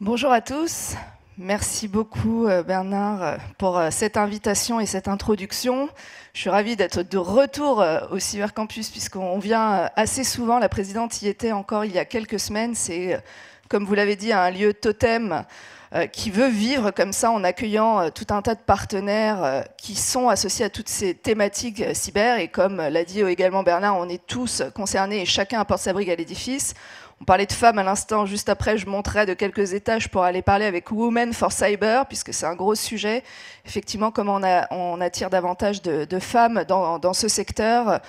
Bonjour à tous. Merci beaucoup Bernard pour cette invitation et cette introduction. Je suis ravie d'être de retour au Cybercampus puisqu'on vient assez souvent. La présidente y était encore il y a quelques semaines. C'est, comme vous l'avez dit, un lieu totem qui veut vivre comme ça en accueillant tout un tas de partenaires qui sont associés à toutes ces thématiques cyber. Et comme l'a dit également Bernard, on est tous concernés et chacun apporte sa brique à l'édifice. On parlait de femmes à l'instant, juste après je monterai de quelques étages pour aller parler avec Women for Cyber, puisque c'est un gros sujet. Effectivement, comment on attire davantage de femmes dans ce secteur,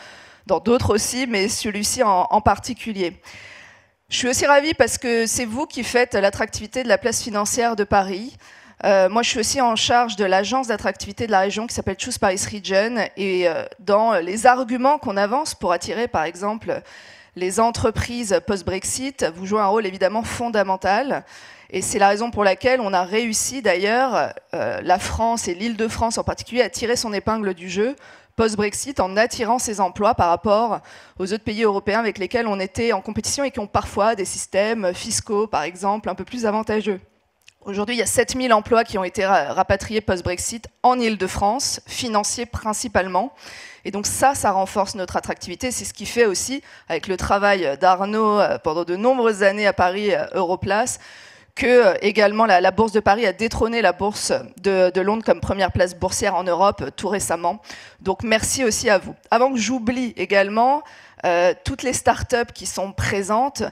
dans d'autres aussi, mais celui-ci en particulier. Je suis aussi ravie parce que c'est vous qui faites l'attractivité de la place financière de Paris. Moi, je suis aussi en charge de l'agence d'attractivité de la région qui s'appelle Choose Paris Region. Et dans les arguments qu'on avance pour attirer, par exemple, les entreprises post-Brexit, vous jouez un rôle évidemment fondamental. Et c'est la raison pour laquelle on a réussi d'ailleurs, la France et l'Île-de-France en particulier, à tirer son épingle du jeu post-Brexit en attirant ces emplois par rapport aux autres pays européens avec lesquels on était en compétition et qui ont parfois des systèmes fiscaux, par exemple, un peu plus avantageux. Aujourd'hui, il y a 7000 emplois qui ont été rapatriés post-Brexit en Île-de-France, financiers principalement. Et donc ça renforce notre attractivité. C'est ce qui fait aussi, avec le travail d'Arnaud pendant de nombreuses années à Paris Europlace, que également la Bourse de Paris a détrôné la Bourse de Londres comme première place boursière en Europe tout récemment. Donc merci aussi à vous. Avant que j'oublie également toutes les startups qui sont présentes,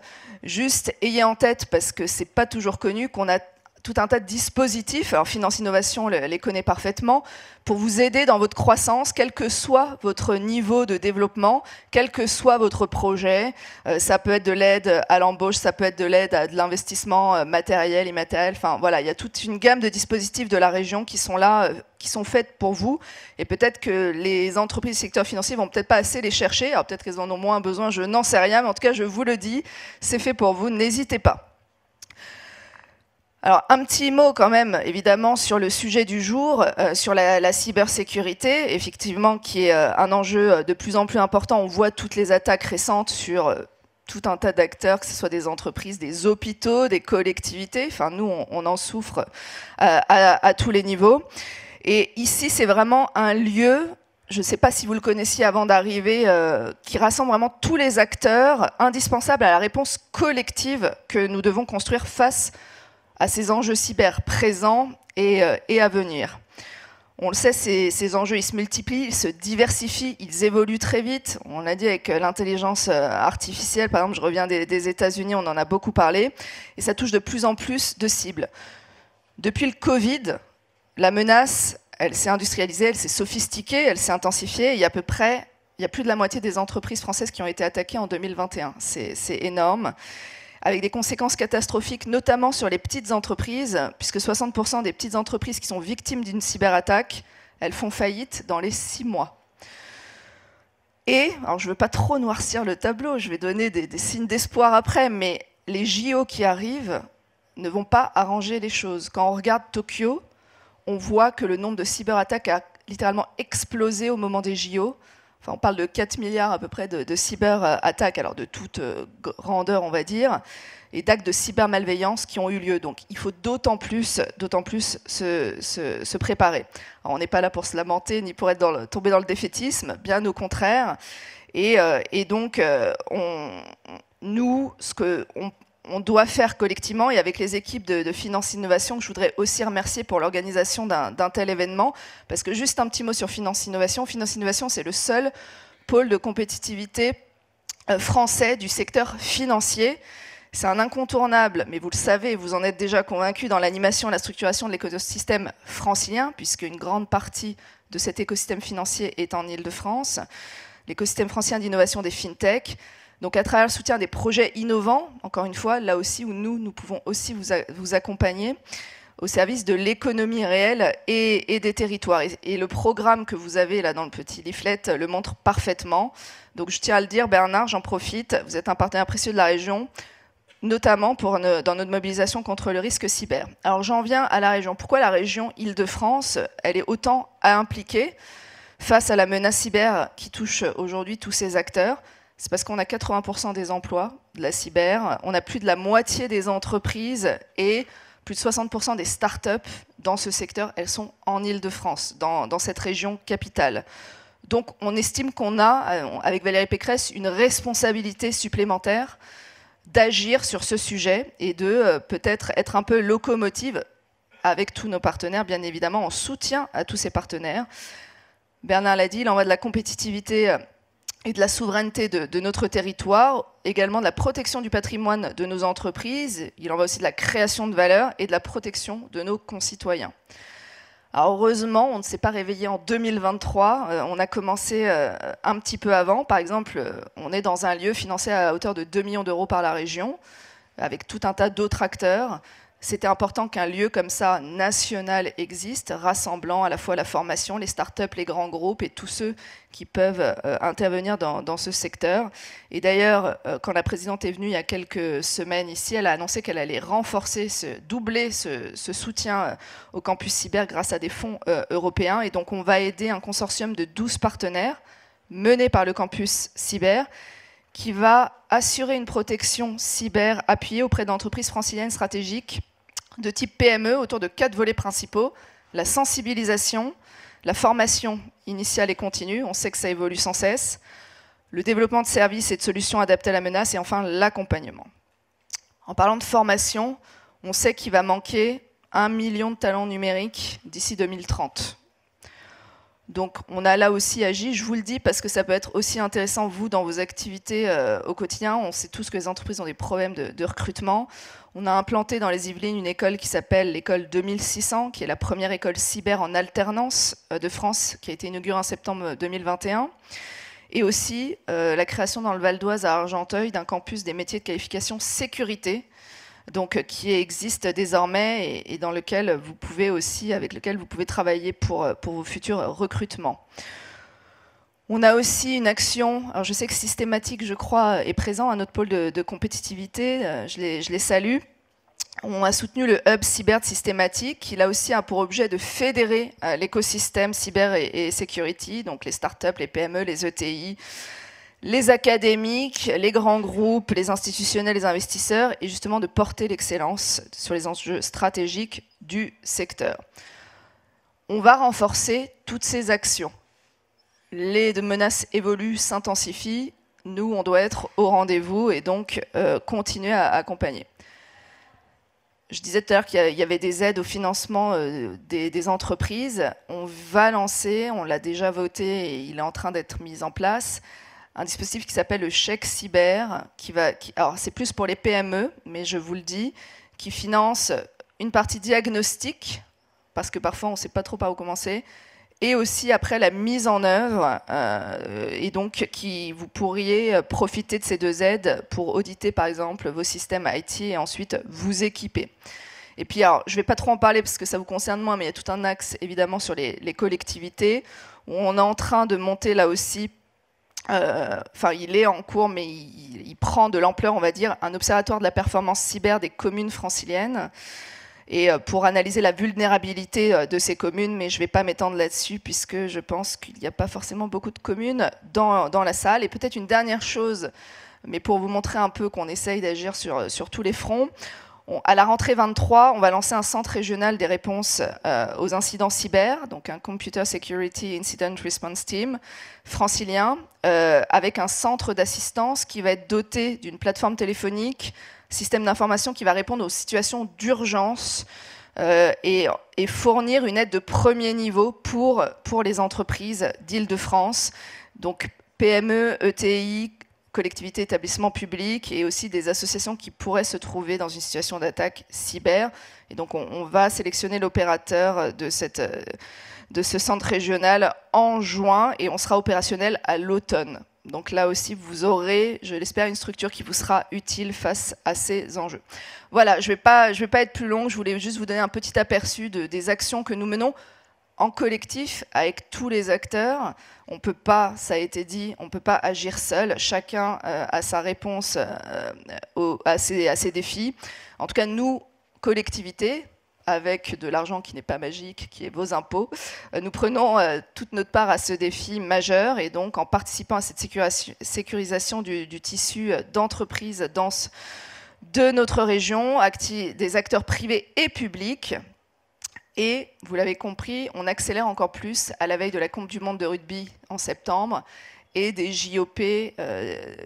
juste ayez en tête, parce que c'est pas toujours connu, qu'on a tout un tas de dispositifs, alors Finance Innovation les connaît parfaitement, pour vous aider dans votre croissance, quel que soit votre niveau de développement, quel que soit votre projet. Ça peut être de l'aide à l'embauche, ça peut être de l'aide à de l'investissement matériel, immatériel. Enfin voilà, il y a toute une gamme de dispositifs de la région qui sont là, qui sont faits pour vous. Et peut-être que les entreprises du secteur financier vont peut-être pas assez les chercher. Alors peut-être qu'elles en ont moins besoin, je n'en sais rien, mais en tout cas, je vous le dis, c'est fait pour vous, n'hésitez pas. Alors, un petit mot quand même, évidemment, sur le sujet du jour, sur la cybersécurité, effectivement, qui est un enjeu de plus en plus important. On voit toutes les attaques récentes sur tout un tas d'acteurs, que ce soit des entreprises, des hôpitaux, des collectivités. Enfin, nous, on en souffre à tous les niveaux. Et ici, c'est vraiment un lieu, je ne sais pas si vous le connaissiez avant d'arriver, qui rassemble vraiment tous les acteurs indispensables à la réponse collective que nous devons construire face à ces enjeux cyber présents et à venir. On le sait, ces enjeux, ils se multiplient, ils se diversifient, ils évoluent très vite. On l'a dit avec l'intelligence artificielle, par exemple, je reviens des États-Unis, on en a beaucoup parlé, et ça touche de plus en plus de cibles. Depuis le Covid, la menace, elle s'est industrialisée, elle s'est sophistiquée, elle s'est intensifiée. Il y a plus de la moitié des entreprises françaises qui ont été attaquées en 2021. C'est énorme, avec des conséquences catastrophiques, notamment sur les petites entreprises, puisque 60% des petites entreprises qui sont victimes d'une cyberattaque, elles font faillite dans les 6 mois. Et, alors je ne veux pas trop noircir le tableau, je vais donner des signes d'espoir après, mais les JO qui arrivent ne vont pas arranger les choses. Quand on regarde Tokyo, on voit que le nombre de cyberattaques a littéralement explosé au moment des JO. Enfin, on parle de 4 milliards à peu près de cyberattaques, alors de toute grandeur, on va dire, et d'actes de cybermalveillance qui ont eu lieu. Donc, il faut d'autant plus se préparer. Alors, on n'est pas là pour se lamenter, ni pour tomber dans le défaitisme, bien au contraire. Et donc, nous, ce qu'on doit faire collectivement, et avec les équipes de Finance Innovation, que je voudrais aussi remercier pour l'organisation d'un tel événement, parce que juste un petit mot sur Finance Innovation. Finance Innovation, c'est le seul pôle de compétitivité français du secteur financier. C'est un incontournable, mais vous le savez, vous en êtes déjà convaincus dans l'animation et la structuration de l'écosystème francilien, puisque une grande partie de cet écosystème financier est en Île-de-France. L'écosystème francilien d'innovation des fintech. Donc à travers le soutien des projets innovants, encore une fois, là aussi où nous pouvons aussi vous accompagner au service de l'économie réelle et des territoires. Et le programme que vous avez là dans le petit leaflet le montre parfaitement. Donc je tiens à le dire, Bernard, j'en profite, vous êtes un partenaire précieux de la région, notamment dans notre mobilisation contre le risque cyber. Alors j'en viens à la région. Pourquoi la région Île-de-France, elle est autant à impliquer face à la menace cyber qui touche aujourd'hui tous ces acteurs? C'est parce qu'on a 80% des emplois de la cyber, on a plus de la moitié des entreprises et plus de 60% des startups dans ce secteur, elles sont en Île-de-France, dans cette région capitale. Donc on estime qu'on a, avec Valérie Pécresse, une responsabilité supplémentaire d'agir sur ce sujet et de peut-être être un peu locomotive avec tous nos partenaires, bien évidemment, en soutien à tous ces partenaires. Bernard l'a dit, il en va de la compétitivité et de la souveraineté de notre territoire, également de la protection du patrimoine de nos entreprises, il en va aussi de la création de valeur et de la protection de nos concitoyens. Alors heureusement, on ne s'est pas réveillé en 2023, on a commencé un petit peu avant. Par exemple, on est dans un lieu financé à hauteur de 2 millions d'euros par la région, avec tout un tas d'autres acteurs. C'était important qu'un lieu comme ça, national, existe, rassemblant à la fois la formation, les startups, les grands groupes et tous ceux qui peuvent intervenir dans ce secteur. Et d'ailleurs, quand la présidente est venue il y a quelques semaines ici, elle a annoncé qu'elle allait renforcer, doubler ce soutien au campus cyber grâce à des fonds européens. Et donc, on va aider un consortium de 12 partenaires menés par le campus cyber qui va assurer une protection cyber appuyée auprès d'entreprises franciliennes stratégiques de type PME autour de 4 volets principaux: la sensibilisation, la formation initiale et continue, on sait que ça évolue sans cesse, le développement de services et de solutions adaptées à la menace, et enfin l'accompagnement. En parlant de formation, on sait qu'il va manquer 1 million de talents numériques d'ici 2030. Donc on a là aussi agi, je vous le dis, parce que ça peut être aussi intéressant, vous, dans vos activités au quotidien. On sait tous que les entreprises ont des problèmes de recrutement. On a implanté dans les Yvelines une école qui s'appelle l'école 2600, qui est la première école cyber en alternance de France, qui a été inaugurée en septembre 2021. Et aussi la création dans le Val d'Oise à Argenteuil d'un campus des métiers de qualification sécurité, donc qui existe désormais et dans lequel vous pouvez aussi, avec lequel vous pouvez travailler pour vos futurs recrutements. On a aussi une action, alors je sais que Systématique, je crois, est présent à notre pôle de compétitivité, je les salue. On a soutenu le hub cyber de Systématique, qui là aussi a pour objet de fédérer l'écosystème cyber et security, donc les startups, les PME, les ETI, les académiques, les grands groupes, les institutionnels, les investisseurs, et justement de porter l'excellence sur les enjeux stratégiques du secteur. On va renforcer toutes ces actions. Les menaces évoluent, s'intensifient. Nous, on doit être au rendez-vous et donc continuer à accompagner. Je disais tout à l'heure qu'il y avait des aides au financement des entreprises. On va lancer, on l'a déjà voté et il est en train d'être mis en place, un dispositif qui s'appelle le chèque cyber, alors c'est plus pour les PME, mais je vous le dis, qui finance une partie diagnostique, parce que parfois on ne sait pas trop par où commencer, et aussi après la mise en œuvre, et donc vous pourriez profiter de ces 2 aides pour auditer par exemple vos systèmes IT et ensuite vous équiper. Et puis alors, je ne vais pas trop en parler parce que ça vous concerne moins, mais il y a tout un axe évidemment sur les collectivités, où on est en train de monter là aussi, il est en cours, mais il prend de l'ampleur, on va dire, un observatoire de la performance cyber des communes franciliennes, et pour analyser la vulnérabilité de ces communes, mais je ne vais pas m'étendre là-dessus, puisque je pense qu'il n'y a pas forcément beaucoup de communes dans la salle. Et peut-être une dernière chose, mais pour vous montrer un peu qu'on essaye d'agir sur tous les fronts, à la rentrée 23, on va lancer un centre régional des réponses aux incidents cyber, donc un Computer Security Incident Response Team francilien, avec un centre d'assistance qui va être doté d'une plateforme téléphonique, système d'information qui va répondre aux situations d'urgence et fournir une aide de premier niveau pour les entreprises d'Île-de-France, donc PME, ETI, collectivités, établissements publics et aussi des associations qui pourraient se trouver dans une situation d'attaque cyber. Et donc on va sélectionner l'opérateur de ce centre régional en juin et on sera opérationnel à l'automne. Donc là aussi, vous aurez, je l'espère, une structure qui vous sera utile face à ces enjeux. Voilà, je vais pas être plus longue, je voulais juste vous donner un petit aperçu des actions que nous menons en collectif avec tous les acteurs. On ne peut pas, ça a été dit, on ne peut pas agir seul. Chacun a sa réponse à ces défis. En tout cas, nous, collectivités, avec de l'argent qui n'est pas magique, qui est vos impôts. Nous prenons toute notre part à ce défi majeur et donc en participant à cette sécurisation du tissu d'entreprises denses de notre région, des acteurs privés et publics. Et, vous l'avez compris, on accélère encore plus à la veille de la Coupe du Monde de rugby en septembre et des JOP,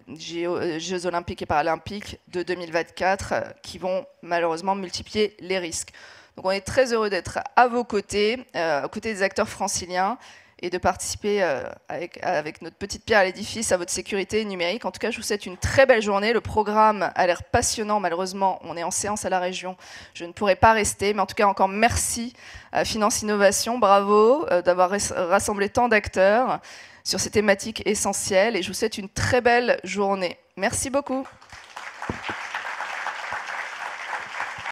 Jeux Olympiques et Paralympiques de 2024, qui vont malheureusement multiplier les risques. Donc on est très heureux d'être à vos côtés, aux côtés des acteurs franciliens, et de participer avec notre petite pierre à l'édifice à votre sécurité numérique. En tout cas, je vous souhaite une très belle journée. Le programme a l'air passionnant. Malheureusement, on est en séance à la région. Je ne pourrai pas rester. Mais en tout cas, encore merci à Finance Innovation. Bravo d'avoir rassemblé tant d'acteurs sur ces thématiques essentielles. Et je vous souhaite une très belle journée. Merci beaucoup.